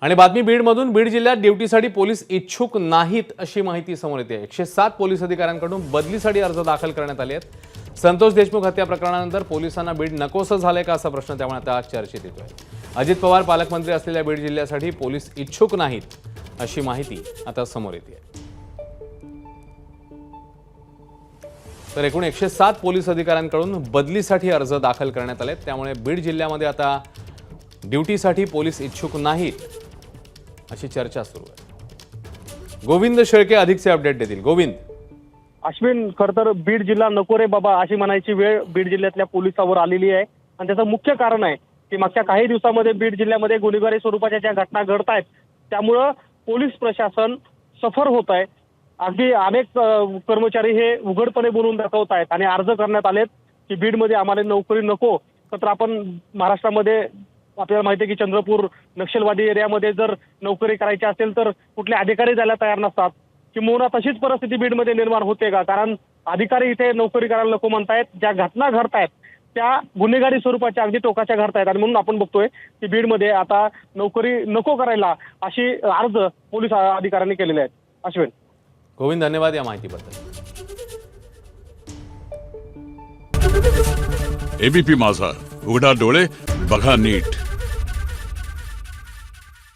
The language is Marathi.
आणि बातमी बीडमधून बीड जिल्ह्यात ड्युटीसाठी पोलीस इच्छुक नाहीत अशी माहिती समोर येते। 107 पोलीस अधिकाऱ्यांकडून बदलीसाठी अर्ज दाखल करण्यात आले आहेत। संतोष देशमुख हत्या प्रकरणानंतर पोलिसांना बीड नकोसं झालंय का असा प्रश्न त्यामुळे आता चर्चेत येतोय। अजित पवार पालकमंत्री असलेल्या बीड जिल्ह्यासाठी पोलीस इच्छुक नाहीत अशी माहिती आता समोर येते। तर एकूण 107 पोलीस अधिकाऱ्यांकडून बदलीसाठी अर्ज दाखल करण्यात आले। त्यामुळे बीड जिल्ह्यामध्ये आता ड्युटीसाठी पोलीस इच्छुक नाहीत अशी चर्चा सुरू आहे। गोविंद शेळके अधिकचे अपडेट देतील। गोविंद। अश्विन, खर तर बीड जिल्हा नको रे बाबा अशी म्हणायची वेळ बीड जिल्ह्यातल्या पोलिसांवर आलेली आहे आणि त्याचं मुख्य कारण आहे की मागच्या काही दिवसांमध्ये बीड जिल्ह्यामध्ये गुन्हेगारी स्वरूपाच्या ज्या घटना घडत आहेत त्यामुळं पोलीस प्रशासन सफर होत आहे। अगदी अनेक कर्मचारी हे उघडपणे बोलून दाखवत आहेत आणि अर्ज करण्यात आलेत की बीडमध्ये आम्हाला नोकरी नको। तर आपण महाराष्ट्रामध्ये आपल्याला माहिती आहे की चंद्रपूर नक्षलवादी एरियामध्ये जर नोकरी करायची असेल तर कुठले अधिकारी जायला तयार नसतात। किंबहुना तशीच परिस्थिती बीडमध्ये निर्माण होते का? कारण अधिकारी इथे नोकरी करायला नको म्हणतायत। ज्या घटना घडतायत त्या गुन्हेगारी स्वरूपाच्या अगदी टोकाच्या घडतायत आणि म्हणून आपण बघतोय की बीडमध्ये आता नोकरी नको करायला अशी अर्ज पोलीस अधिकाऱ्यांनी केलेले आहेत। अश्विन। गोविंद, धन्यवाद या माहितीबद्दल। एबीपी माझा, उघडा डोळे बघा नीट।